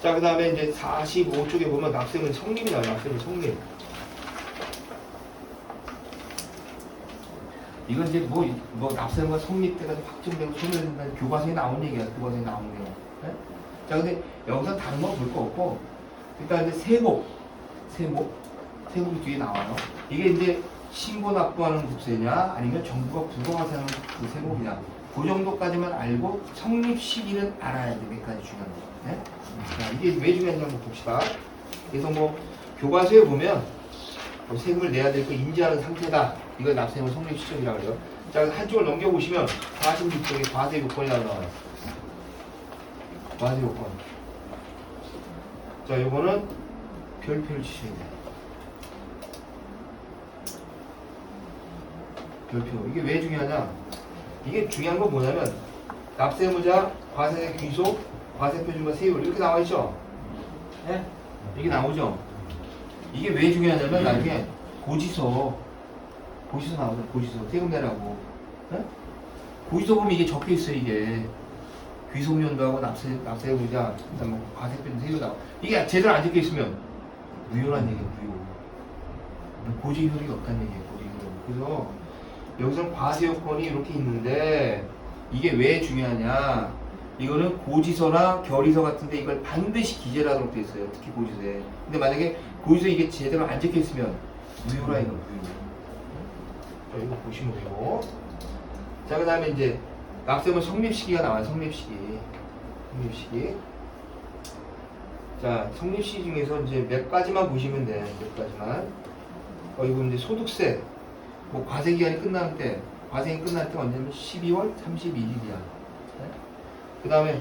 자, 그 다음에 이제 45쪽에 보면 납세금 성립이 나와요. 납세금 성립. 이건 이제 뭐 납세금과 성립때가 확정되고 소멸된다는 교과서에 나온 얘기야. 교과서에 나온 거. 네? 자, 근데 여기서 다른 거 볼 거 없고, 일단 이제 세목이 뒤에 나와요. 이게 이제 신고 납부하는 국세냐, 아니면 정부가 부과하는 그 세목이냐. 그 정도까지만 알고 성립 시기는 알아야 돼. 몇 가지 중요한 거. 네? 자, 이게 왜 중요한지 한번 봅시다. 그래서 뭐 교과서에 보면 뭐 세금을 내야 될 거 인지하는 상태다. 이걸 납세금 성립 시점이라고 그래요. 자, 한쪽을 넘겨보시면 46쪽에 과세 요건이라고 나와요. 과세 요건. 자, 요거는 별표를 치시면 돼요. 별표. 이게 왜 중요하냐? 이게 중요한 건 뭐냐면 납세의무자, 과세 귀속, 과세 표준과 세율 이렇게 나와 있죠. 네? 이게 나오죠. 이게 왜 중요하냐면 나중에 고지서 나오죠. 고지서 세금 내라고. 네? 고지서 보면 이게 적혀 있어요. 이게 귀속연도하고 납세의무자, 그다음 뭐 과세 표준 세율 나와. 이게 제대로 안 적혀 있으면 무효란 얘기예요. 무효. 고지 효력이 없다는 얘기예요. 고지 효력. 그래서 여기서는 과세 요건이 이렇게 있는데 이게 왜 중요하냐? 이거는 고지서나 결의서 같은데 이걸 반드시 기재를 하도록 돼 있어요. 특히 고지서에. 근데 만약에 고지서에 이게 제대로 안 적혀 있으면 무효라 이거 무효. 자, 이거 보시면 되고. 자, 그 다음에 이제 납세금 성립 시기가 나와요. 성립 시기. 자, 성립 시기 중에서 이제 몇 가지만 보시면 돼. 몇 가지만. 이거 이제 소득세. 뭐 과세 기간이 끝날 때, 과세기 끝날 때 언제냐면 12월 31일이야. 그 다음에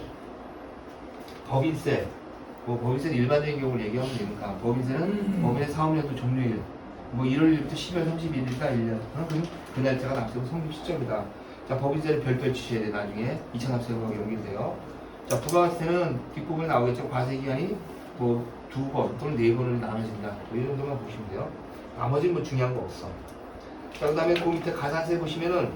법인세. 뭐 법인세는 일반적인 경우를 얘기하면 되니까 법인세는 법인의 사업연도 종료일. 뭐 1월 1일부터 12월 31일이다 1년. 그럼 그 날짜가 납세금 성립 시점이다. 자, 법인세는 별도로 치셔야 돼. 나중에 2차 납세금하고 연결돼요. 자, 부가가치세는 뒷부분에 나오겠죠. 과세 기간이 뭐 2번 또는 4번으로 나눠진다. 뭐 이 정도만 보시면 돼요. 나머지는 뭐 중요한 거 없어. 자, 그 다음에 그 밑에 가산세 보시면은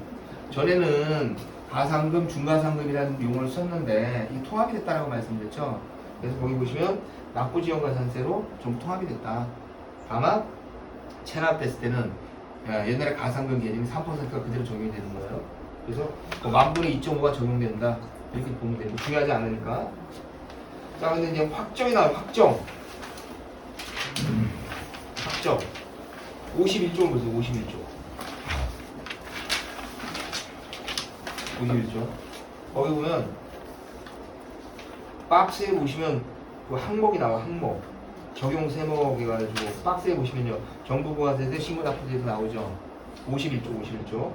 전에는 가상금, 중가상금이라는 용어를 썼는데 이 통합이 됐다라고 말씀드렸죠. 그래서 거기 보시면 납부지원 가산세로 전부 통합이 됐다. 다만 체납됐을 때는 옛날에 가상금 개념이 3%가 그대로 적용이 되는 거예요. 그래서 뭐 만분의 2.5가 적용된다. 이렇게 보면 되고 중요하지 않으니까. 자, 근데 이제 확정이 나와요. 확정. 51조를 보세요. 51조. 거기 보면 박스에 보시면 그 항목이 나와. 항목 적용 세목 해가지고 박스에 보시면요 정부부가세세 신고납부세에서 나오죠. 51조.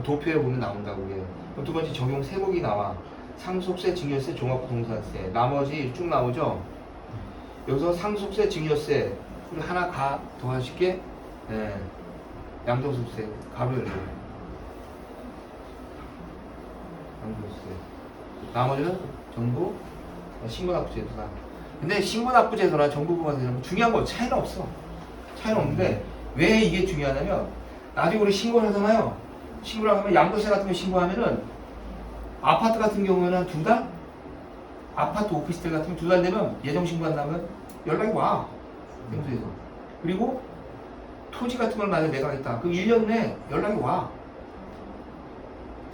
도표에 보면 나온다고 해요. 두 번째 적용 세목이 나와. 상속세, 증여세, 종합부동산세. 나머지 쭉 나오죠. 여기서 상속세, 증여세 그리고 하나 더하실게. 양도소득세 가로 열려. 양도소득세. 나머지는 전부 신고납부제도다. 근데 신고납부제도나 정부부가세는 중요한 거 차이는 없어. 차이는 없는데 왜 이게 중요하냐면 나중에 우리 신고를 하잖아요. 신고를 하면 양도세 같은 거 신고하면은 아파트 같은 경우에는 2달? 아파트 오피스텔 같은 거 2달 되면 예정 신고한다면 연락이 와. 행소에서. 그리고 토지 같은 걸 만약에 내가 하겠다. 그럼 1년 내에 연락이 와.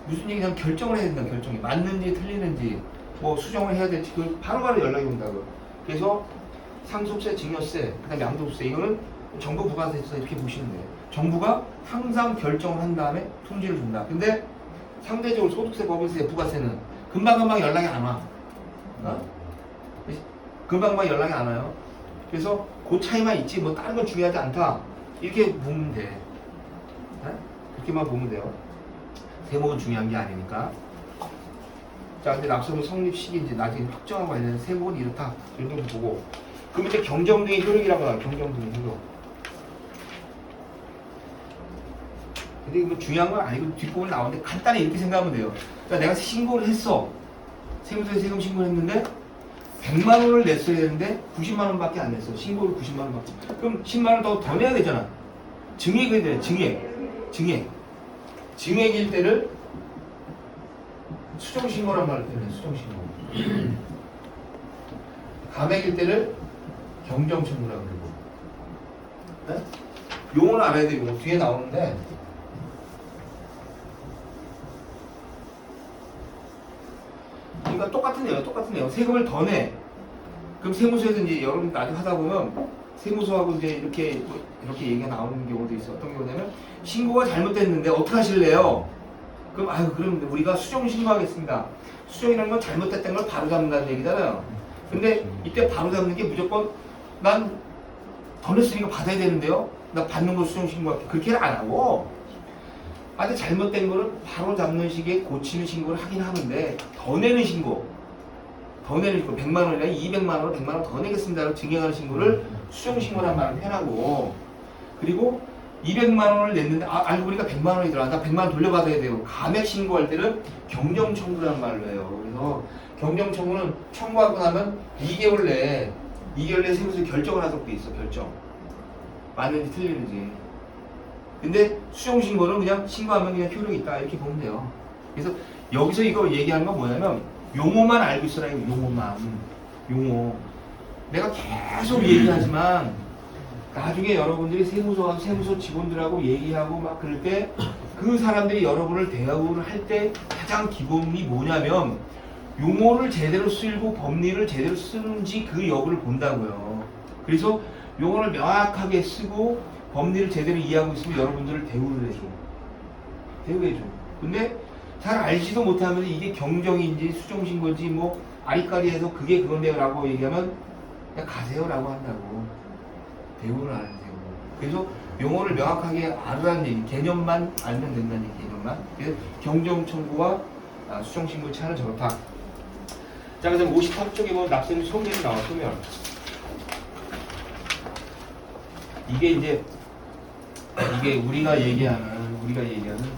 무슨 얘기냐면 결정을 해야 된다. 결정이 맞는지 틀리는지 뭐 수정을 해야 될지 그걸 바로바로 연락이 온다고. 그래서 상속세, 증여세, 그 다음에 양도세 이거는 정부 부가세에서 이렇게 보시면 돼요. 정부가 항상 결정을 한 다음에 통지를 준다. 근데 상대적으로 소득세, 법인세, 부가세는 금방금방 연락이 안 와. 금방금방 연락이 안 와요. 그래서 그 차이만 있지 뭐 다른 건 중요하지 않다. 이렇게 보면 돼. 그렇게만 보면 돼요. 세목은 중요한 게 아니니까. 자, 근데 납세금 성립 시기 이제 나중에 확정하고 관련된 세목은 이렇다. 이런 거 보고. 그럼 이제 경정등의 효력이라고 나와요. 경정등의 효력. 근데 이거 중요한 건 아니고 뒷부분에 나오는데 간단히 이렇게 생각하면 돼요. 그러니까 내가 신고를 했어. 세무서에 세금 신고를 했는데 100만 원을 냈어야 되는데 90만 원밖에 안 냈어. 신고를 90만 원밖에. 그럼 10만 원 더 내야 되잖아. 증액이 돼. 증액일 때를 수정신고란 말을 때문에 수정신고. 감액일 때를 경정청구라고 그러고. 네? 용어는 알아야 돼. 용어 뒤에 나오는데 그러니까 똑같은 내용. 세금을 더 내. 그럼 세무서에서 이제 여러분 나중에 하다 보면 세무서하고 이제 이렇게 얘기가 나오는 경우도 있어. 어떤 경우냐면 신고가 잘못됐는데 어떻게 하실래요? 그럼 우리가 수정 신고하겠습니다. 수정이라는 건 잘못됐던 걸 바로 잡는다는 얘기잖아요. 근데 이때 바로 잡는 게 무조건 난 더 냈으니까 받아야 되는데요. 나 받는 거 수정 신고할게. 그렇게는 안 하고 근데 잘못된 거를 바로 잡는 식의 고치는 신고를 하긴 하는데 더 내는 신고 100만 원이나 200만 원을 100만 원 더 내겠습니다라고 증명하는 신고를 수정 신고라는 말을 해놔고 그리고 200만 원을 냈는데 알고 보니까 100만 원이 들어와. 나 100만 원 돌려받아야 돼요. 감액 신고할 때는 경정 청구라는 말로 해요. 그래서 경정 청구는 청구하고 나면 2개월 내에 세무서 결정을 하도록 돼 있어. 결정. 맞는지 틀리는지. 근데 수정 신고는 그냥 신고하면 그냥 효력이 있다 이렇게 보면 돼요. 그래서 여기서 이거 얘기하는 건 뭐냐면 용어만 알고 있어라. 용어. 내가 계속 얘기하지만 나중에 여러분들이 세무서 직원들하고 얘기하고 막 그럴 때 그 사람들이 여러분을 대우를 할 때 가장 기본이 뭐냐면 용어를 제대로 쓰고 법리를 제대로 쓰는지 그 여부를 본다고요. 그래서 용어를 명확하게 쓰고 법리를 제대로 이해하고 있으면 여러분들을 대우해줘. 근데 잘 알지도 못하면 이게 경정인지 수정신고인지 뭐 아리까리해서 그게 그건데요 라고 얘기하면 그냥 가세요 라고 한다고. 대우를 안 하세요. 그래서 용어를 명확하게 알으라는 얘기, 개념만 알면 된다는 얘기, 개념만. 그래서 경정청구와 수정신고의 차이는 저렇다. 자, 그래서 53쪽에 보면 납세금 소멸이 나와, 소멸. 이게 우리가 얘기하는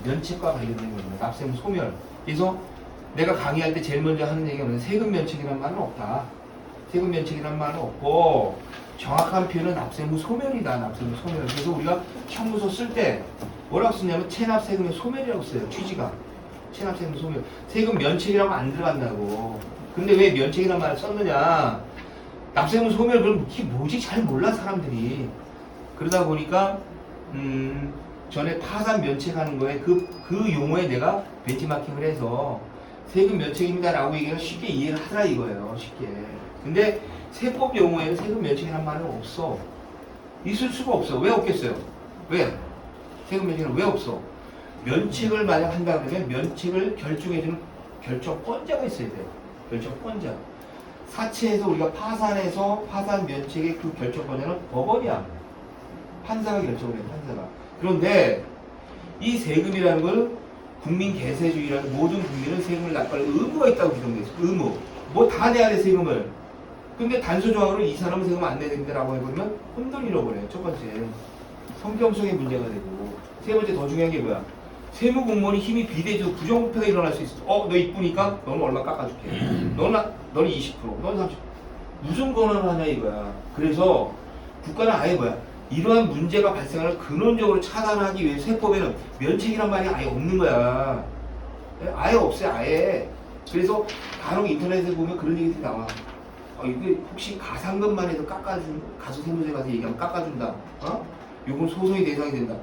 면책과 관련된 겁니다. 납세금 소멸. 그래서 내가 강의할 때 제일 먼저 하는 얘기가 뭐냐면 세금 면책이라는 말은 없다. 세금 면책이라는 말은 없고 정확한 표현은 납세무 소멸이다. 납세무 소멸. 그래서 우리가 형무소 쓸 때 뭐라고 쓰냐면 체납세금의 소멸이라고 써요. 취지가. 체납세금 소멸. 세금 면책이라고 안 들어간다고. 근데 왜 면책이라는 말을 썼느냐. 납세금 소멸 그럼 이게 뭐지? 잘 몰라 사람들이. 그러다 보니까 전에 파산 면책하는 거에 그 용어에 내가 벤치마킹을 해서 세금 면책입니다 라고 얘기하면 쉽게 이해를 하더라 이거예요. 쉽게. 근데 세법 용어에는 세금 면책이라는 말은 없어. 있을 수가 없어. 왜 없겠어요? 왜? 세금 면책은 왜 없어? 면책을 만약 한다 그러면 면책을 결정해주는 결정권자가 있어야 돼요. 결정권자. 사채에서 우리가 파산해서 파산 면책의 그 결정권자는 법원이야. 판사가 결정을 해요. 판사가. 그런데 이 세금이라는 걸 국민 계세주의라는 모든 국민은 세금을 납부할 의무가 있다고 규정돼 있어. 의무. 뭐 다 내야 돼 세금을. 근데 단수 조항으로 이 사람은 세금 안 내야 된다라고 해보면 혼돈 잃어버려요. 첫 번째 성경성의 문제가 되고 세 번째 더 중요한 게 뭐야? 세무 공무원이 힘이 비대해져서 부정부패가 일어날 수 있어. 너 이쁘니까 너는 얼마 깎아줄게. 너는 20%, 너는 30%. 무슨 권한을 하냐 이거야. 그래서 국가는 아예 뭐야? 이러한 문제가 발생하는 근원적으로 차단하기 위해 세법에는 면책이란 말이 아예 없는 거야. 아예 없어요. 아예. 그래서 간혹 인터넷에 보면 그런 얘기들이 나와. 이게 혹시 가상금만 해도 가수 세무서에 가서 얘기하면 깎아준다. 요건 소송의 대상이 된다.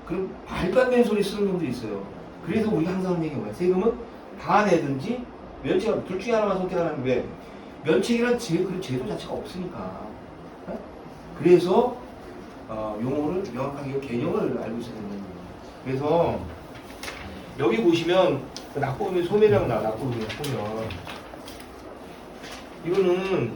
그럼 말도 안 되는 소리 쓰는 놈들이 있어요. 그래서 우리가 항상 하는 얘기가 뭐야? 세금은 다 내든지 면책, 둘 중에 하나만 선택하는 왜? 면책이란 그 제도 자체가 없으니까. 그래서 용어를 명확하게 개념을 알고 있어야 된다는 거예요. 그래서 여기 보시면 납부금의 소멸이라고 나와. 납부금의 소멸. 이거는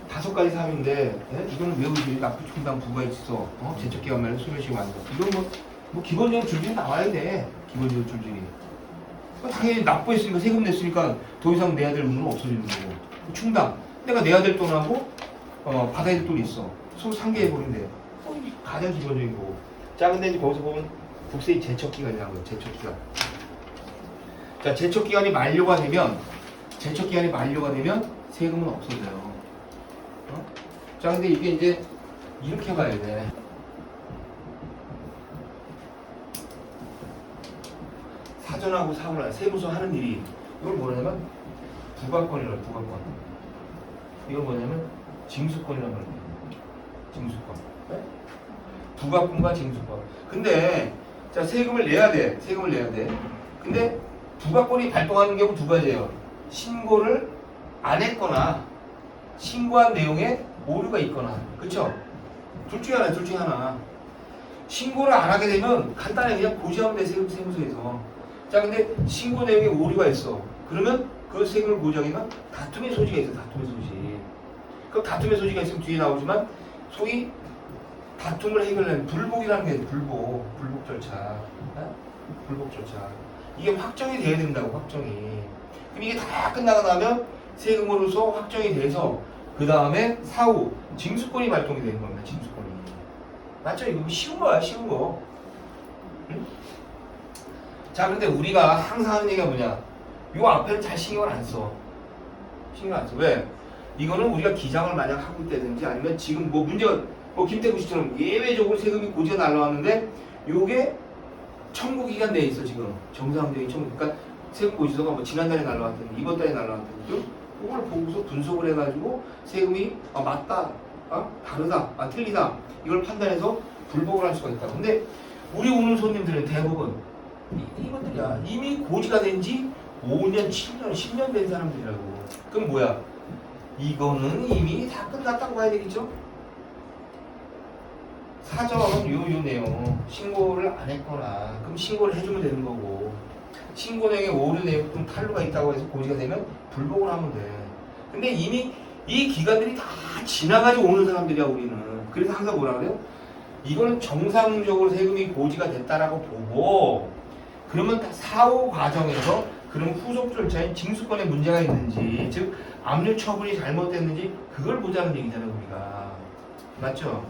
5가지 사항인데 이거는 외우지. 납부 충당 부가 있어. 제척기간 말로 소멸시효 만들어. 이건 뭐 기본적으로 줄줄이 나와야 돼. 기본적으로 줄줄이. 당연히 납부했으니까 세금 냈으니까 더 이상 내야 될 의무는 없어지는 거고. 충당. 내가 내야 될 돈하고 받아야 될 돈이 있어. 서로 상계해버린대. 가장 기본적인 거고. 자, 근데 이제 거기서 보면 국세의 제척기간이라고 해요. 제척기간. 자, 제척기간이 만료가 되면 세금은 없어져요. 자, 근데 이게 이제 이렇게 봐야 돼. 사전하고 사후를 세무서 하는 일이 이걸 뭐냐면 부가권이라고. 부가권. 이건 뭐냐면 징수권이라고 하는 거예요. 징수권. 네? 부가권과 징수권. 근데 자 세금을 내야 돼. 세금을 내야 돼. 근데 부가권이 발동하는 경우 두 가지예요. 신고를 안 했거나 신고한 내용에 오류가 있거나. 그쵸? 둘 중에 하나, 둘 중에 하나. 신고를 안 하게 되면 간단하게 그냥 고지하면 돼, 세무서에서. 자, 근데 신고 내용에 오류가 있어. 그러면 그 세금을 고지하기는 다툼의 소지가 있어, 다툼의 소지. 그 다툼의 소지가 있으면 뒤에 나오지만 소위 다툼을 해결하는 불복이라는 게 있어요, 불복. 불복 절차. 불복 절차. 이게 확정이 돼야 된다고, 확정이. 그럼 이게 다 끝나고 나면 세금으로서 확정이 돼서 그 다음에 사후 징수권이 발동이 되는 겁니다. 징수권이. 맞죠? 이거 쉬운 거야, 쉬운 거. 응? 자, 근데 우리가 항상 하는 얘기가 뭐냐? 요 앞에는 잘 신경을 안 써. 신경 안 써. 왜? 이거는 우리가 기장을 만약 하고 있다든지 아니면 지금 뭐 문제가 뭐 김태구 씨처럼 예외적으로 세금이 고지가 날라왔는데 요게 청구 기간 내에 있어 지금 정상적인 청구. 그러니까 세금 고지서가 뭐 지난달에 날라왔더니 이번 달에 날라왔더니 그걸 보고서 분석을 해가지고 세금이 맞다, 다르다, 틀리다 이걸 판단해서 불복을 할 수가 있다. 근데 우리 오는 손님들은 대부분 이것들이야 이미 고지가 된 지 5년, 7년, 10년 된 사람들이라고. 그럼 뭐야? 이거는 이미 다 끝났다고 봐야 되겠죠? 사전 요 내용 신고를 안 했거나 그럼 신고를 해주면 되는 거고 신고 내용에 오류 내용 좀 탈루가 있다고 해서 고지가 되면 불복을 하면 돼. 근데 이미 이 기간들이 다 지나가지고 오는 사람들이야 우리는. 그래서 항상 뭐라 그래요? 이거는 정상적으로 세금이 고지가 됐다라고 보고 그러면 다 사후 과정에서 그럼 후속 절차인 징수권에 문제가 있는지 즉 압류 처분이 잘못됐는지 그걸 보자는 얘기잖아요 우리가. 맞죠?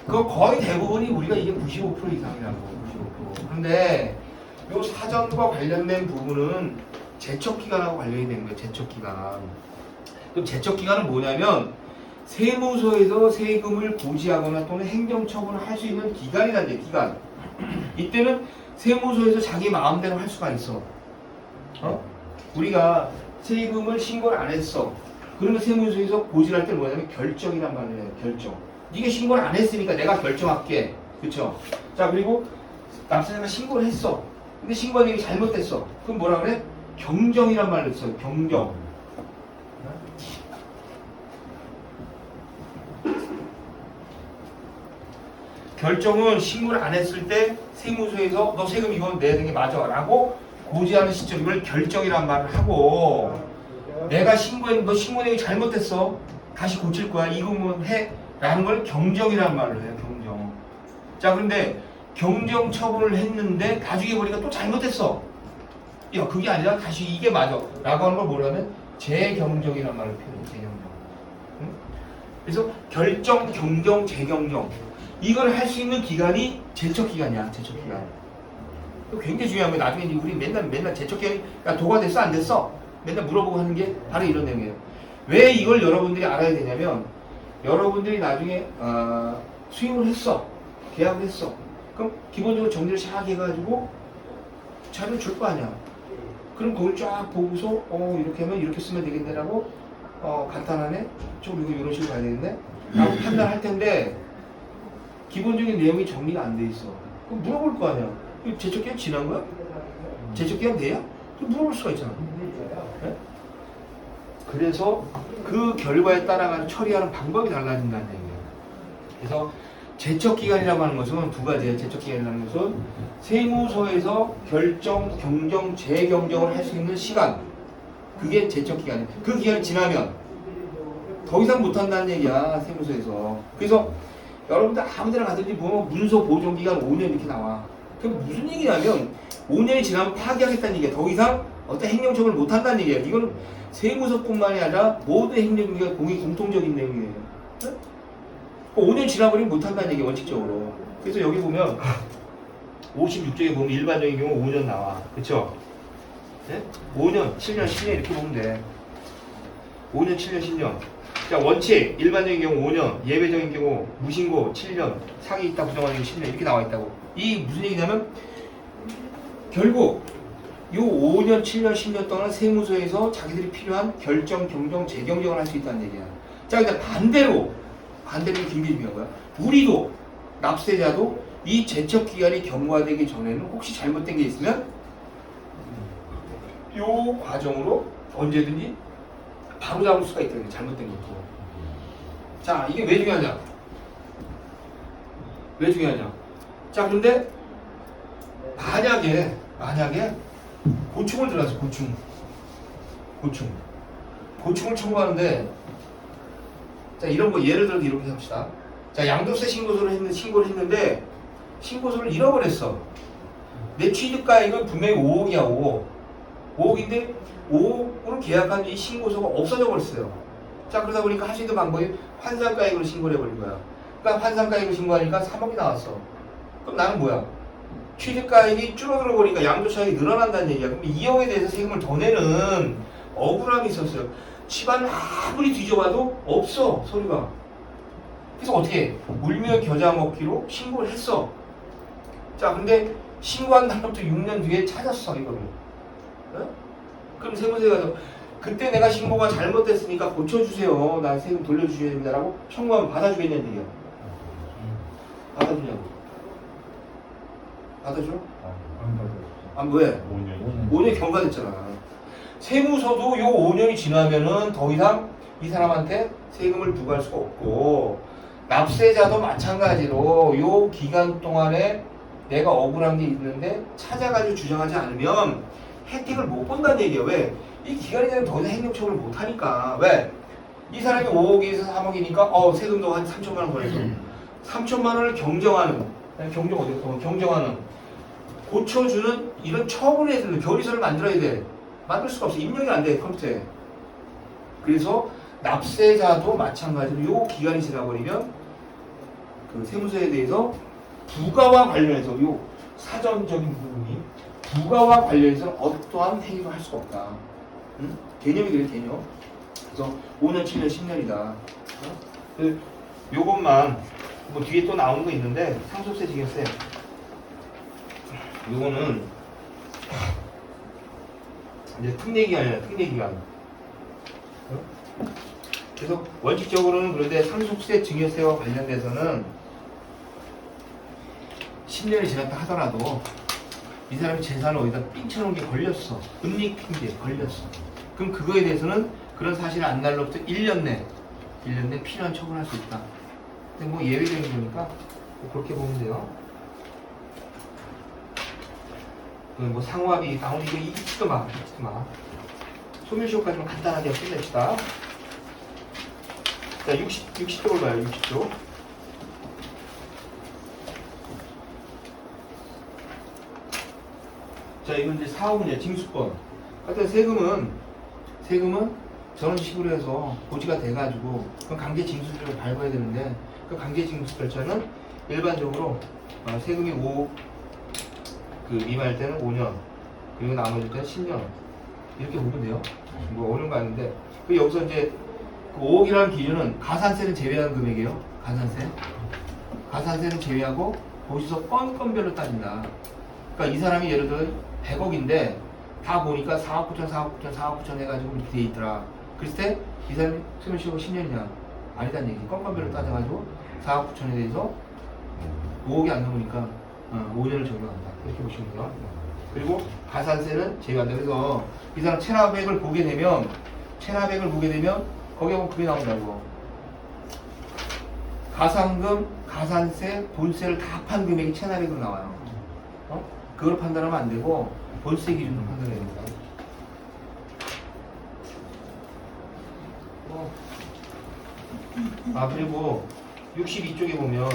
그 거의 대부분이 우리가 이게 95% 이상이라고 95%. 그런데 요 사전과 관련된 부분은 제척기간하고 관련이 되는 거예요. 제척기간. 그럼 제척기간은 뭐냐면 세무서에서 세금을 고지하거나 또는 행정처분을 할 수 있는 기간이라는 얘기. 기간. 이때는 세무서에서 자기 마음대로 할 수가 있어. 우리가 세금을 신고를 안 했어. 그러면 세무서에서 고지할 때는 뭐냐면 결정이란 말이에요. 결정. 네가 신고를 안 했으니까 내가 결정할게. 그쵸? 자, 그리고 납세자가 신고를 했어. 근데 신고한 내용이 잘못됐어. 그럼 뭐라 그래? 경정이란 말을 써요. 경정. 결정은 신고를 안 했을 때 세무서에서 너 세금 이거 내야 되는 게 맞아 라고 고지하는 시점, 이걸 결정이란 말을 하고 내가 신고했는데 너 신고 내용이 잘못됐어. 다시 고칠 거야. 이거면 해. 라는 걸 경정이라는 말로 해요. 경정. 자, 그런데 경정 처분을 했는데 나중에 보니까 또 잘못했어. 야, 그게 아니라 다시 이게 맞아 라고 하는 걸 뭐라면 재경정이라는 말을 표현해요. 재경정. 응? 그래서 결정, 경정, 재경정 이걸 할 수 있는 기간이 제척기간이야. 제척기간. 굉장히 중요한 거예요. 나중에 우리 맨날 제척기간이 도가 됐어 안 됐어? 맨날 물어보고 하는 게 바로 이런 내용이에요. 왜 이걸 여러분들이 알아야 되냐면 여러분들이 나중에 수임을 했어. 계약을 했어. 그럼 기본적으로 정리를 잘 해가지고 자료를 줄 거 아니야. 그럼 그걸 쫙 보고서 이렇게 하면 이렇게 쓰면 되겠네라고 간단하네? 좀 이거 이런 식으로 가야 되겠네? 라고 판단할 텐데 기본적인 내용이 정리가 안 돼 있어. 그럼 물어볼 거 아니야. 제척기간 지난 거야? 제척기간 돼야? 물어볼 수가 있잖아. 네? 그래서 그 결과에 따라가서 처리하는 방법이 달라진다는 얘기예요. 그래서 제척기간이라고 하는 것은 두 가지예요. 제척기간이라는 것은 세무서에서 결정, 경정, 재경정을 할 수 있는 시간. 그게 제척기간이에요. 그 기간이 지나면 더 이상 못한다는 얘기야. 세무서에서. 그래서 여러분들 아무 데나 가든지 보면 문서 보존기간 5년 이렇게 나와. 그게 무슨 얘기냐면 5년이 지나면 파기하겠다는 얘기야. 더 이상 어떤 행정처분을 못한다는 얘기야. 이거는 세무서뿐만이 아니라 모든 행정기관 공통적인 내용이에요. 네? 5년 지나버리면 못한다는 얘기야. 원칙적으로. 그래서 여기 보면 56쪽에 보면 일반적인 경우 5년 나와. 그쵸? 네? 5년, 7년, 10년 이렇게 보면 돼. 5년, 7년, 10년. 자, 원칙, 일반적인 경우 5년, 예외적인 경우 무신고 7년, 상이 있다 부정하는 경우 10년 이렇게 나와 있다고. 이 무슨 얘기냐면 결국 요 5년, 7년, 10년 동안 세무서에서 자기들이 필요한 결정, 경정, 재경정을 할 수 있다는 얘기야. 자, 근데 반대로 굉장히 중요한 거야. 우리도 납세자도 이 제척 기간이 경과되기 전에는 혹시 잘못된 게 있으면 요 과정으로 언제든지 바로 잡을 수가 있다. 잘못된 것도. 자, 이게 왜 중요하냐? 왜 중요하냐? 자, 그런데 만약에 고충을 들어서 고충을 청구하는데, 자, 이런 거 예를 들어서 이렇게 합시다. 자, 양도세 신고를 했는데 신고서를 잃어버렸어. 내 취득가액은 분명히 5억이야. 5억인데 5억으로 계약한 이 신고서가 없어져 버렸어요. 자, 그러다 보니까 할 수 있는 방법이 환산가액으로 신고를 해버린 거야. 그러니까 환산가액으로 신고하니까 3억이 나왔어. 그럼 나는 뭐야? 취득가액이 줄어들어 버리니까 양도차익이 늘어난다는 얘기야. 그럼 2억에 대해서 세금을 더 내는 억울함이 있었어요. 집안을 아무리 뒤져봐도 없어, 서류가. 그래서 어떻게 해? 울며 겨자 먹기로 신고를 했어. 자, 근데 신고한 날부터 6년 뒤에 찾았어, 이거를. 어? 그럼 세무서에 가서 그때 내가 신고가 잘못됐으니까 고쳐주세요. 나 세금 돌려주셔야 됩니다라고 청구하면 받아주겠냐는 얘기야. 받아주냐고. 받아줘? 안 받아요. 왜? 5년. 5년이 경과됐잖아. 세무서도 요 5년이 지나면은 더 이상 이 사람한테 세금을 부과할 수가 없고, 납세자도 마찬가지로 요 기간 동안에 내가 억울한 게 있는데 찾아가지고 주장하지 않으면 혜택을 못 본다는 얘기야. 왜? 이 기간이 되면 더 이상 행정처벌을 못 하니까. 왜? 이 사람이 5억에서 3억이니까 세금도 한 3천만 원 벌어서 3천만 원을 경정하는 고쳐주는 이런 처분에 대해서는 결의서를 만들어야 돼. 만들 수가 없어. 입력이 안 돼, 컴퓨터에. 그래서 납세자도 마찬가지로 요 기간이 지나버리면 그 세무서에 대해서 부가와 관련해서 요 사전적인 부분이 부가와 관련해서는 어떠한 행위도 할 수가 없다. 응? 개념이 그래, 개념. 그래서 5년, 7년, 10년이다. 요것만 뭐 뒤에 또 나오는 거 있는데 상속세, 증여세. 요거는 이제 특례기간이야, 특례기간. 그래서 원칙적으로는 그런데 상속세, 증여세와 관련돼서는 10년이 지났다 하더라도 이 사람이 재산을 어디다 삥쳐놓은 게 걸렸어. 은닉 핑계 걸렸어. 그럼 그거에 대해서는 그런 사실을 안 날로부터 1년 내 필요한 처분할 수 있다. 근데 뭐 예외적인 거니까 뭐 그렇게 보면 돼요. 뭐 상호합의, 나오는 이거 잊지도 마. 소멸시효까지만 간단하게 끝냅시다. 자, 60쪽을 봐요, 60쪽. 자, 이건 이제 사업은요, 징수권. 하여튼 세금은 저런 식으로 해서 고지가 돼가지고, 그럼 강제 징수를 밟아야 되는데, 그 강제 징수 절차는 일반적으로 세금이 5억 미만일 때는 5년, 그리고 나머지 때는 10년. 이렇게 보면 돼요. 뭐 어려운 거 아닌데, 그 여기서 이제 그 5억이라는 기준은 가산세는 제외한 금액이에요. 가산세는 제외하고 거기서 건별로 따진다. 그러니까 이 사람이 예를 들어 100억인데 다 보니까 4억 9천 해가지고 이렇게 돼 있더라. 그랬을 때 이 사람이 소멸시효가 10년이냐? 아니다는 얘기. 건별로 따져가지고 4억 9천에 대해서 5억이 안 넘으니까 5년을 적용한다. 이렇게 보시면 돼요. 그리고 가산세는 제외한다. 그래서 이 사람 체납액을 보게 되면 거기에 보면 그게 나온다고. 가산금, 가산세, 본세를 다 합한 금액이 체납액으로 나와요. 그걸 판단하면 안 되고 본세 기준으로 판단해야 됩니다. 그리고 62쪽에 보면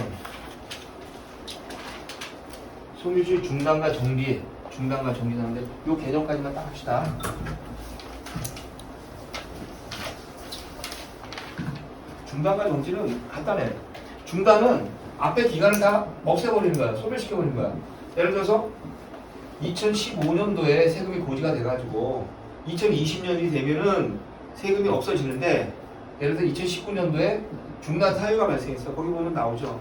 소멸시효 중단과 정지 나오는데 요 개정까지만 딱 합시다. 중단과 정지는 간단해. 중단은 앞에 기간을 다 없애버리는 거야. 소멸시켜버리는 거야. 예를 들어서 2015년도에 세금이 고지가 돼가지고 2020년이 되면은 세금이 없어지는데, 예를 들어 2019년도에 중단 사유가 발생했어. 거기 보면 나오죠.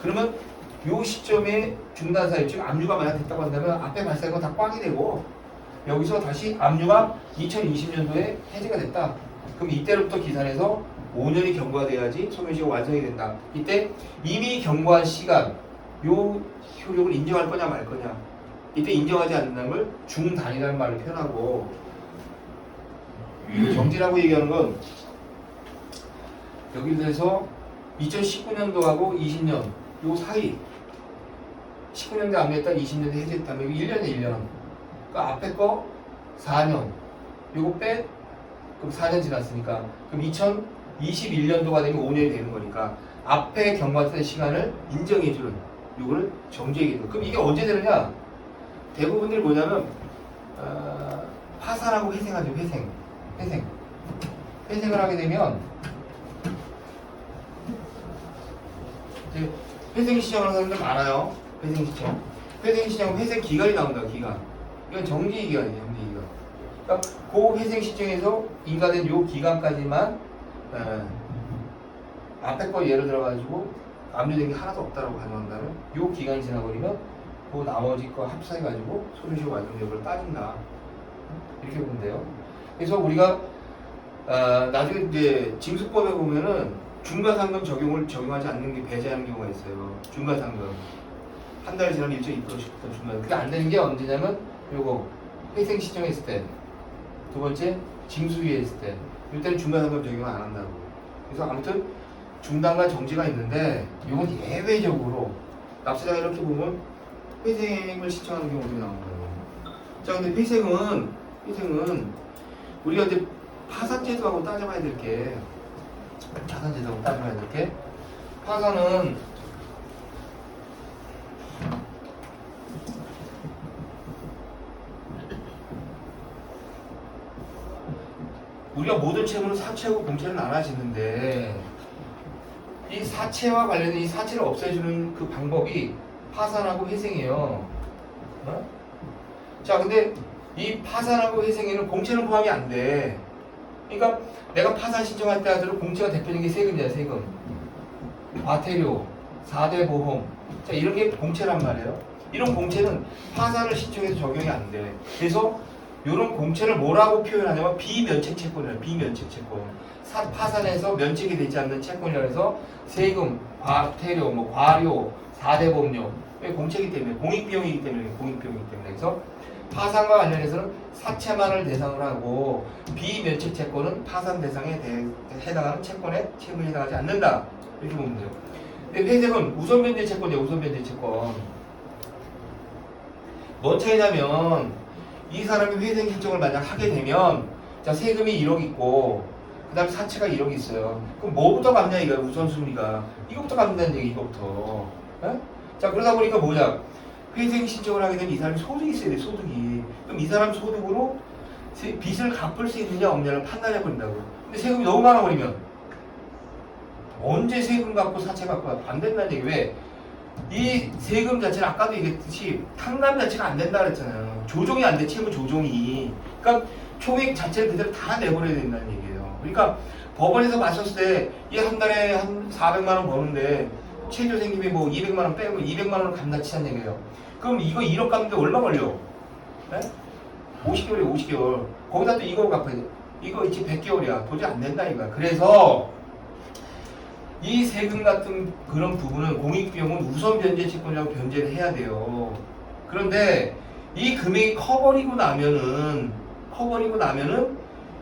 그러면 요 시점에 중단 사유, 즉 압류가 만약 됐다고 한다면 앞에 발생한 건 다 꽝이 되고, 여기서 다시 압류가 2020년도에 해제가 됐다. 그럼 이때로부터 기산해서 5년이 경과돼야지 소멸시효가 완성이 된다. 이때 이미 경과한 시간 요 효력을 인정할 거냐 말 거냐. 이때 인정하지 않는다는 걸 중단이라는 말을 표현하고, 정지라고 얘기하는 건 여기 대해서 2019년도하고 20년 요 사이 19년도에 압류했다 20년도에 해제했다면 이거 1년에 1년. 그러니까 앞에 거 4년 요거 빼 그럼 4년 지났으니까 그럼 2021년도가 되면 5년이 되는 거니까 앞에 경과했던 시간을 인정해주는 요거를 정지얘기해요. 그럼 이게 언제 되느냐? 대부분들이 뭐냐면 파산하고 회생하죠. 회생을 하게 되면 이제 회생 시청하는 사람들 많아요. 회생 시청은 회생 기간이 나온다. 기간. 이건 정지 기간이에요. 정지 기간. 그러니까 그 회생 시청에서 인가된 요 기간까지만 앞에 거 예를 들어가지고 압류된 게 하나도 없다라고 가정한다면 요 기간이 지나버리면 그 나머지 거 합사해가지고 소멸시효 완성 여부를 따진다. 이렇게 보면 돼요. 그래서 우리가 나중에 이제 징수법에 보면은 중과상금 적용하지 않는 게 배제하는 경우가 있어요. 중과상금 한 달 지나면 1.2%씩 중과상금. 그게 안 되는 게 언제냐면 요거 회생 시청했을 때, 두 번째 징수유예했을 때, 이때는 중과상금 적용 안 한다고. 그래서 아무튼 중단과 정지가 있는데 이건 예외적으로 납세자가 이렇게 보면 회생을 신청하는 경우도 나오는 거예요. 자, 근데 회생은 우리가 이제 파산제도하고 따져봐야 될 게, 파산은 우리가 모든 채무는 사채하고 공채를 나눠지는데 이 사채와 관련된 이 사채를 없애주는 그 방법이 파산하고 회생이에요. 어? 자, 근데 이 파산하고 회생에는 공채는 포함이 안 돼. 그러니까 내가 파산 신청할 때 하더라도 공채가 대표적인 게 세금이야. 세금, 과태료, 4대 보험. 자, 이런 게 공채란 말이에요. 이런 공채는 파산을 신청해서 적용이 안 돼. 그래서 이런 공채를 뭐라고 표현하냐면 비면책 채권이에요. 비면책 채권. 파산해서 면책이 되지 않는 채권이라 해서 세금, 과태료, 뭐 과료, 4대 보험료. 왜 공채이기 때문에, 공익비용이기 때문에. 그래서 파산과 관련해서는 사채만을 대상으로 하고 비면책 채권은 파산 대상에 해당하는 채권에 채무에 해당하지 않는다. 이렇게 보면 돼요. 근데 회생은 우선변제 채권이에요. 우선변제 채권. 뭔 차이냐면 이 사람이 회생 신청을 만약 하게 되면, 자, 세금이 1억 있고 그 다음에 사채가 1억 있어요. 그럼 뭐부터 갚냐 이거야. 우선순위가 이거부터 갚는다는 얘기. 이거부터. 에? 자, 그러다 보니까 뭐냐, 회생 신청을 하게 되면 이 사람이 소득이 있어야 돼. 소득이. 그럼 이 사람 소득으로 빚을 갚을 수 있느냐 없느냐를 판단해 버린다고. 근데 세금이 너무 많아 버리면 언제 세금 갚고 사채 갚고 안 된다는 얘기. 왜? 이 세금 자체는 아까도 얘기했듯이 탕감 자체가 안 된다 그랬잖아요. 조정이 안 돼. 채무 조정이. 그러니까 총액 자체를 그대로 다 내버려야 된다는 얘기예요. 그러니까 법원에서 봤었을 때 이 한 달에 한 400만 원 버는데 최저생님이 뭐 200만 원 빼고 200만 원을 감납치자는 얘기예요. 그럼 이거 1억 갚는데 얼마 걸려? 네? 50개월이에요. 50개월. 거기다 또 이거 갚아야 돼. 이거 이제 100개월이야. 도저히 안 된다 이거야. 그래서 이 세금 같은 그런 부분은 공익비용은 우선 변제 채권이라고 변제를 해야 돼요. 그런데 이 금액이 커버리고 나면은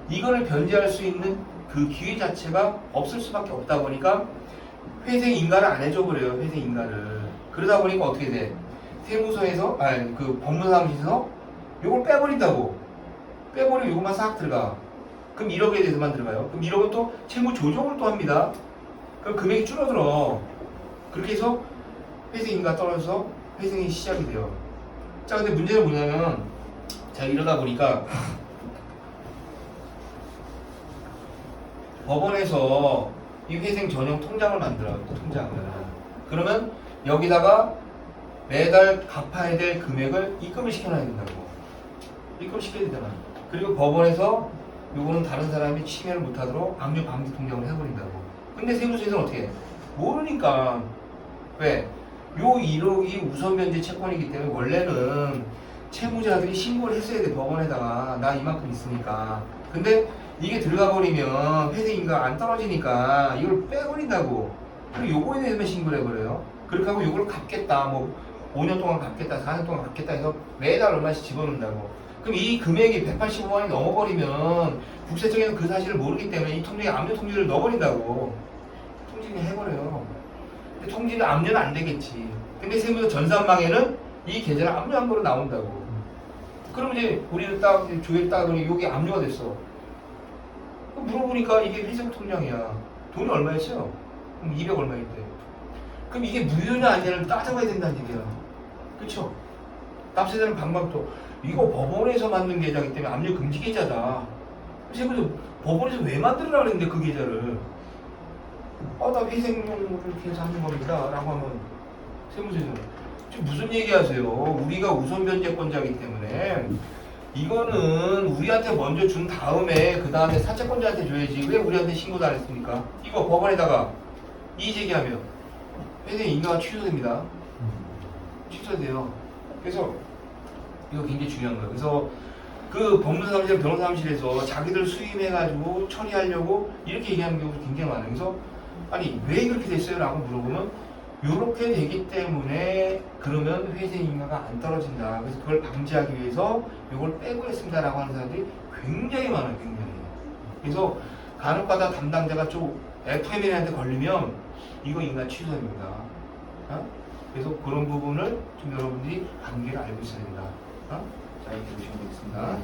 이거를 변제할 수 있는 그 기회 자체가 없을 수밖에 없다 보니까 회생 인가를 안 해줘 버려요. 회생 인가를. 그러다 보니까 어떻게 돼? 세무서에서 그 법무사무실에서 요걸 빼버린다고. 빼버리면 요것만 싹 들어가. 그럼 1억에 대해서만 들어가요. 그럼 1억은 또 채무 조정을 또 합니다. 그럼 금액이 줄어들어. 그렇게 해서 회생 인가 떨어져서 회생이 시작이 돼요. 자, 근데 문제는 뭐냐면, 자, 이러다 보니까 법원에서 이 회생 전용 통장을 만들어요. 통장을. 그러면 여기다가 매달 갚아야 될 금액을 입금을 시켜놔야 된다고. 입금시켜야 되잖아. 그리고 법원에서 요거는 다른 사람이 침해를 못하도록 압류 방지 통장을 해버린다고. 근데 세무서에서는 어떻게 해? 모르니까. 왜? 요 1억이 우선변제 채권이기 때문에 원래는 채무자들이 신고를 했어야 돼. 법원에다가 나 이만큼 있으니까. 근데 이게 들어가 버리면 회생인가 안 떨어지니까 이걸 빼버린다고. 그리고 요거에 대해서만 신고를 해버려요. 그렇게 하고 요걸 갚겠다. 뭐 5년 동안 갚겠다, 4년 동안 갚겠다 해서 매달 얼마씩 집어넣는다고. 그럼 이 금액이 185만 원이 넘어버리면 국세청에는 그 사실을 모르기 때문에 이 통장에 압류 통지를 넣어버린다고. 통지를 해버려요. 근데 통지는 압류는 안 되겠지. 근데 세무서 전산망에는 이 계좌를 압류한 거로 나온다고. 그럼 이제 우리는 딱 조회를 따더니 여기 압류가 됐어. 물어보니까 이게 회생 통장이야. 돈이 얼마였어요? 그럼 200 얼마였대. 그럼 이게 무효냐 아니냐를 따져봐야 된다는 얘기야. 그쵸? 납세자는 방방토 이거 법원에서 만든 계좌이기 때문에 압류 금지 계좌다. 세무서 법원에서 왜 만들으라 그랬는데 그 계좌를 나 회생용으로 이렇게 하는 겁니다 라고 하면 세무서에서는 지금 무슨 얘기하세요? 우리가 우선 변제권자이기 때문에 이거는 우리한테 먼저 준 다음에 그 다음에 사채권자한테 줘야지 왜 우리한테 신고도 안 했습니까? 이거 법원에다가 이의제기하면 회생 인가가 취소됩니다. 취소돼요. 그래서 이거 굉장히 중요한 거예요. 그래서 그 법무사무실, 변호사무실에서 자기들 수임해가지고 처리하려고 이렇게 얘기하는 경우도 굉장히 많아요. 그래서 아니 왜 그렇게 됐어요? 라고 물어보면 이렇게 되기 때문에 그러면 회생인가가 안 떨어진다. 그래서 그걸 방지하기 위해서 이걸 빼고 했습니다 라고 하는 사람들이 굉장히 많아요. 굉장히. 그래서 간혹가다 담당자가 좀 FMN한테 걸리면 이거 인가 취소입니다. 그래서 그런 부분을 좀 여러분들이 관계를 알고 있어야 된다. 자, 이렇게 보시면 되겠습니다.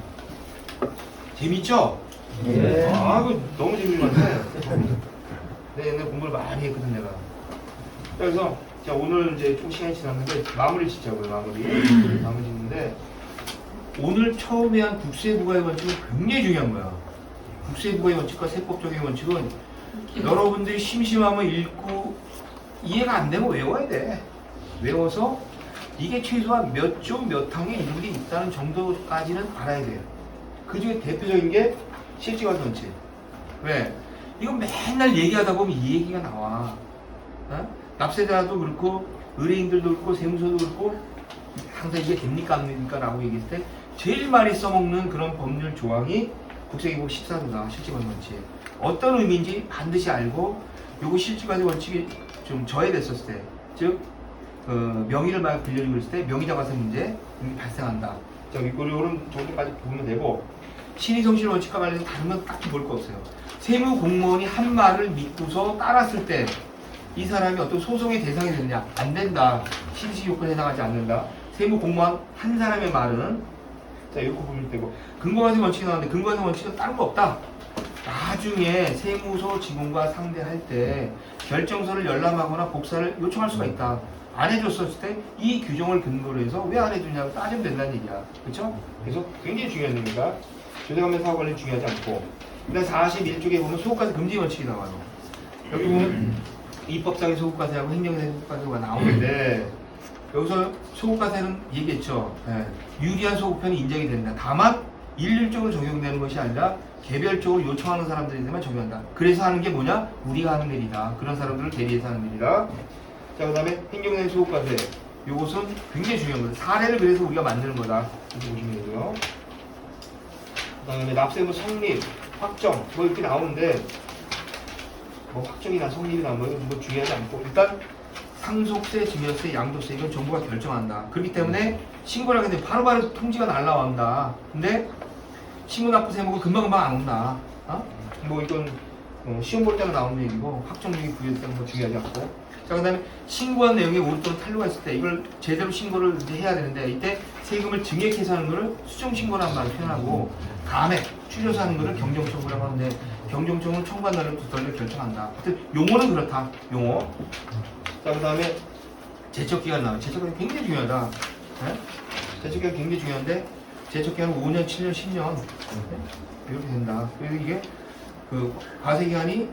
재밌죠? 네. 이거 너무 재밌는 것 같아. 내 옛날 공부를 많이 했거든, 내가. 그래서, 자, 오늘 이제 좀 시간이 지났는데, 마무리 짓자고요, 마무리 짓는데, 오늘 처음에 한 국세부가의 원칙은 굉장히 중요한 거야. 국세부가의 원칙과 세법적인 원칙은 여러분들이 심심하면 읽고, 이해가 안 되면 외워야 돼. 외워서 이게 최소한 몇 조 몇 항의 일이 있다는 정도까지는 알아야 돼요. 그 중에 대표적인 게 실질과세 원칙. 왜? 이거 맨날 얘기하다 보면 이 얘기가 나와. 납세자도 그렇고 의뢰인들도 그렇고 세무서도 그렇고 항상 이게 됩니까 안 됩니까 라고 얘기했을 때 제일 많이 써먹는 그런 법률 조항이 국세기록 14조다. 실질과세 원칙. 어떤 의미인지 반드시 알고 요거 실질과세 원칙이 좀 저해됐었을 때, 즉 명의를 막 빌려주고 있을 때 명의자 과세 문제 발생한다. 자, 이런 정도까지 보면 되고 신의성실 원칙과 관련해서 다른 건 딱히 볼 거 없어요. 세무 공무원이 한 말을 믿고서 따랐을 때 이 사람이 어떤 소송의 대상이 되느냐? 안 된다. 신시 요건에 해당하지 않는다. 세무 공무원 한 사람의 말은 자, 이렇게 보면 되고 근거과세 원칙이 나왔는데 근거과세 원칙은 다른 거 없다. 나중에 세무서 직원과 상대할 때 결정서를 열람하거나 복사를 요청할 수가 있다. 안 해줬었을 때 이 규정을 근거로 해서 왜 안 해주냐고 따지면 된다는 얘기야. 그쵸? 그래서 굉장히 중요한 얘기가 조세관면 사고 관련 중요하지 않고 그다음 41쪽에 보면 소급과세 금지 원칙이 나와요. 여기 보면 입법상의 소급과세하고 행정상의 소급과세가 나오는데 여기서 소급과세는 얘기했죠. 유리한 소급편이 인정이 된다. 다만 일률적으로 적용되는 것이 아니라 개별적으로 요청하는 사람들한테만 적용한다. 그래서 하는 게 뭐냐? 우리가 하는 일이다. 그런 사람들을 대리해서 하는 일이다. 자, 그 다음에 행정상 소급과세. 이것은 굉장히 중요한 거다. 사례를 그래서 우리가 만드는 거다. 이렇게 보시면 되고요. 그 다음에 납세무 성립, 확정. 뭐 이렇게 나오는데 뭐 확정이나 성립이나 뭐 중요하지 않고 일단 상속세, 증여세, 양도세 이건 정부가 결정한다. 그렇기 때문에 신고를 하게 되면 바로바로 통지가 날라온다. 근데 신고 납부 세무가 금방금방 안 온다. 뭐 이건 시험 볼 때는 나오는 얘기고 확정력이 부여되는 거 중요하지 않고. 자, 그 다음에 신고한 내용에 오류 또는 탄로가 있을 때 이걸 제대로 신고를 이제 해야 되는데 이때 세금을 증액해서 하는 거를 수정신고라는 말을 표현하고 감액, 추려서 하는 거를 경정청구라고 하는데 경정청은 청구한 날을 두달로 결정한다. 하여튼 용어는 그렇다. 용어. 자, 그 다음에 제척기간 나와요. 제척기간 굉장히 중요하다. 제척기간 굉장히 중요한데 제척기간은 5년, 7년, 10년 이렇게 된다. 그래서 이게 그 과세기간이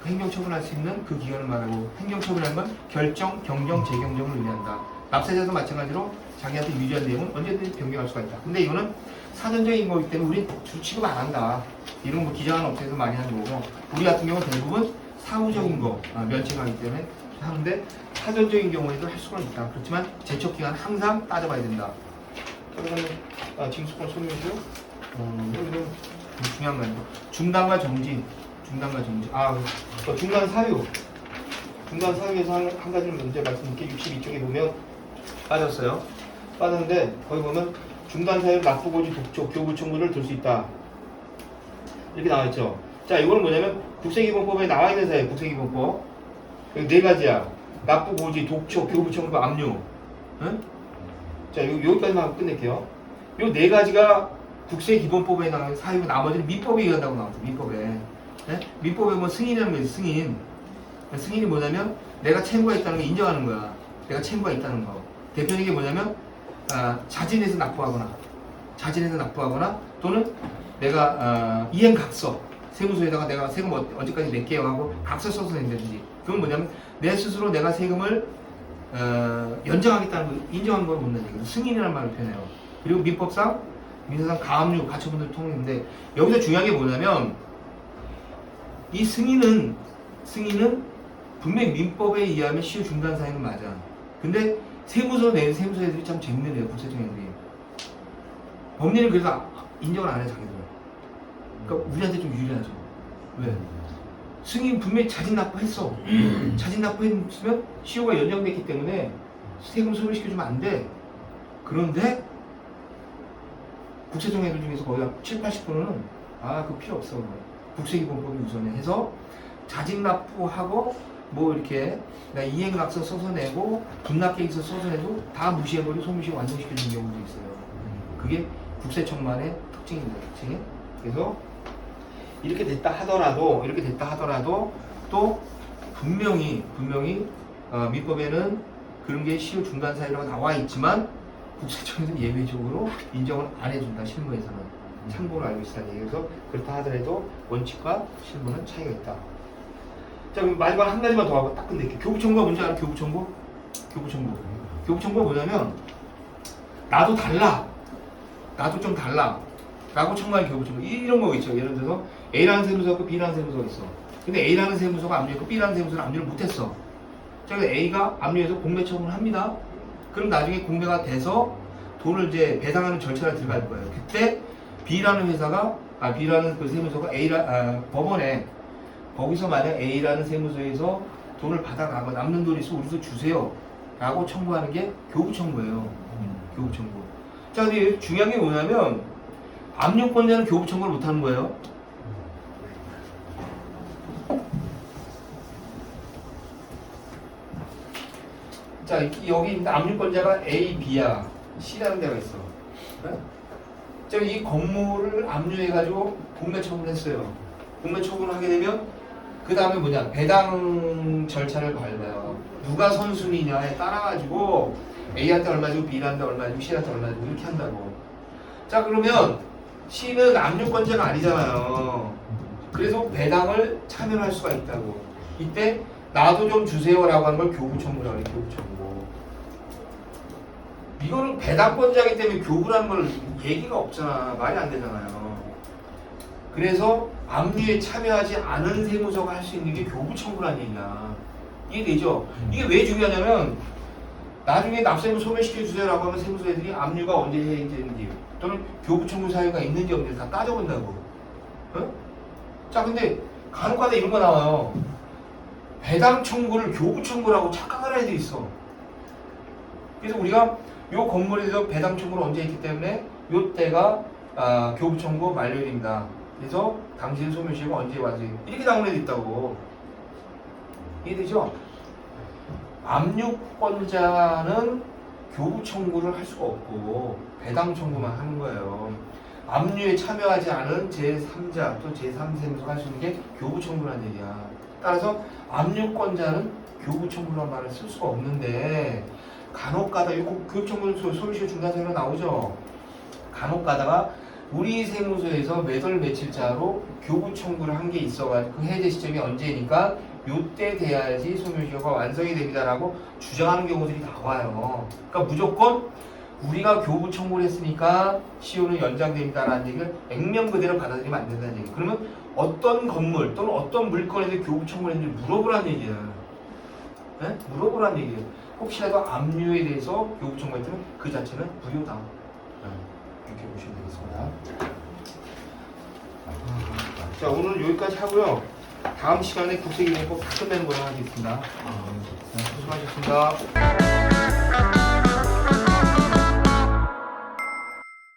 행정처분할 수 있는 그 기간을 말하고 행정처분이라는 건 결정, 경정, 재경정을 의미한다. 납세자도 마찬가지로 자기한테 유지한 내용은 언제든지 변경할 수가 있다. 근데 이거는 사전적인 거기 때문에 우리 주 취급 안 한다. 이런 거 기장한 업체에서 많이 하는 거고 우리 같은 경우는 대부분 사후적인 거 면책하기 때문에 하는데 사전적인 경우에도 할 수가 있다. 그렇지만 제척기간 항상 따져봐야 된다. 그다음에 징수권 소멸시효 여기는 중요한 거 아니고 중단과 정지. 중단 사유. 중단 사유에서 한 가지를 먼저 말씀드릴게요. 62쪽에 보면 빠졌어요. 빠졌는데 거기 보면 중단 사유 납부고지 독촉 교부 청구를 들 수 있다. 이렇게 나와 있죠. 자, 이거는 뭐냐면 국세기본법에 나와 있는 사유. 국세기본법. 여기 네 가지야. 납부고지 독촉 교부 청구 압류. 응? 자, 여기까지만 하고 끝낼게요. 요 네 가지가 국세기본법에 나온 사유고 나머지는 민법에 의한다고 나왔죠. 민법에. 네? 민법에 뭐 승인이라는 거 있어요. 승인. 승인이 뭐냐면 내가 채무가 있다는 걸 인정하는 거야. 내가 채무가 있다는 거. 대표적인 게 뭐냐면 자진해서 납부하거나 또는 내가 이행각서 세무서에다가 내가 세금 언제까지 낼게요 하고 각서 써서 낸다든지. 그건 뭐냐면 내 스스로 내가 세금을 연장하겠다는 거 인정하는 걸 묻는 얘기예요. 승인이라는 말을 표현해요. 그리고 민법상 민사상 가압류 가처분들 통했는데 여기서 중요한 게 뭐냐면 이 승인은 분명히 민법에 의하면 시효 중단 사유는 맞아. 근데 세무서 낸 세무서 애들이 참 재밌는 애요. 국세청 애들이. 법리는 그래서 인정을 안 해 자기들. 그러니까 우리한테 좀 유리하죠. 왜? 승인 분명히 자진 납부했어. 자진 납부했으면 시효가 연장됐기 때문에 세금 소멸시켜주면 안 돼. 그런데 국세청 애들 중에서 거의 한 7, 80%는 그거 필요 없어. 국세기본법이 우선해 해서 자진 납부하고 뭐 이렇게 내가 이행각서 써서 내고 분납계획서 써서 내도 다 무시해버리고 소멸시효 완성시켜주는 경우도 있어요. 그게 국세청만의 특징입니다. 특징이. 그래서 이렇게 됐다 하더라도 또 분명히 민법에는 그런 게 시효 중단 사유라고 나와 있지만 국세청에서는 예외적으로 인정을 안 해준다. 실무에서는 참고로 알고 있다는 얘기여서 그렇다 하더라도 원칙과 실무는 차이가 있다. 자, 그럼 마지막 한 가지만 더 하고 딱 끝낼게요. 교부청구가 뭔지 알아? 교부청구가 뭐냐면 나도 좀 달라 라고 청구한 교부청구. 이런 거 있죠. 예를 들어서 A라는 세무서가 있고 B라는 세무서가 있어. 근데 A라는 세무서가 압류했고 B라는 세무서는 압류를 못했어. 자, 그래서 A가 압류해서 공매 처분을 합니다. 그럼 나중에 공매가 돼서 돈을 이제 배상하는 절차를 들어갈 거예요. 그때 B라는 그 세무서가 법원에 거기서 만약 A라는 세무서에서 돈을 받아가고 남는 돈이 있어 우리도 주세요 라고 청구하는 게 교부청구예요. 교부청구. 자, 근데 중요한 게 뭐냐면 압류권자는 교부청구를 못하는 거예요. 자, 여기 압류권자가 A, B야. C라는 데가 있어. 네? 자, 이 건물을 압류해가지고 공매 처분을 했어요. 공매 처분을 하게 되면 그 다음에 뭐냐, 배당 절차를 밟아요. 누가 선순위냐에 따라가지고 A한테 얼마 주고 B한테 얼마 주고 C한테 얼마 주고 이렇게 한다고. 자, 그러면 C는 압류권자가 아니잖아요. 그래서 배당을 참여할 수가 있다고. 이때 나도 좀 주세요라고 하는 걸 교부청구라고 해요. 교부청구. 이거는 배당권자이기 때문에 교부라는 걸 얘기가 없잖아. 말이 안 되잖아요. 그래서 압류에 참여하지 않은 세무서가 할 수 있는 게 교부청구라는 얘기야. 이해되죠? 이게 왜 중요하냐면 나중에 납세무 소멸시켜주세요라고 하면 세무서 애들이 압류가 언제 해제되는지 또는 교부청구 사유가 있는지 없는지 다 따져본다고. 어? 자, 근데 간혹가다 이런 거 나와요. 배당 청구를 교부 청구라고 착각하는 애들이 있어. 그래서 우리가 요 건물에 대해서 배당 청구를 언제 했기 때문에 요 때가 교부 청구 만료일입니다. 그래서 당신 소멸시효가 언제 와지 이렇게 나오는 애도 있다고. 이해되죠? 압류권자는 교부 청구를 할 수가 없고 배당 청구만 하는 거예요. 압류에 참여하지 않은 제3자 또 제3세무서가 할 수 있는 게 교부 청구라는 얘기야. 따라서 압류권자는 교부 청구라는 말을 쓸 수가 없는데 간혹가다 이 교부 청구는 소멸시효 중단 사유로 나오죠. 간혹가다가 우리 세무서에서 몇 월 며칠자로 교부 청구를 한 게 있어가지고 그 해제 시점이 언제니까 요때 돼야지 소멸시효가 완성이 됩니다라고 주장하는 경우들이 나와요. 그러니까 무조건 우리가 교부 청구를 했으니까 시효는 연장됩니다라는 얘기를 액면 그대로 받아들이면 안 된다는 얘기. 그러면 어떤 건물 또는 어떤 물건에 대해 교부 청구를 했는지 물어보라는 얘기야. 네? 물어보라는 얘기예요. 혹시라도 압류에 대해서 교부 청구했다면 그 자체는 무효다. 이렇게 보시면 되겠습니다. 자, 오늘 여기까지 하고요. 다음 시간에 국세기능 꼭다 끝내는 걸로 하겠습니다. 수고하셨습니다.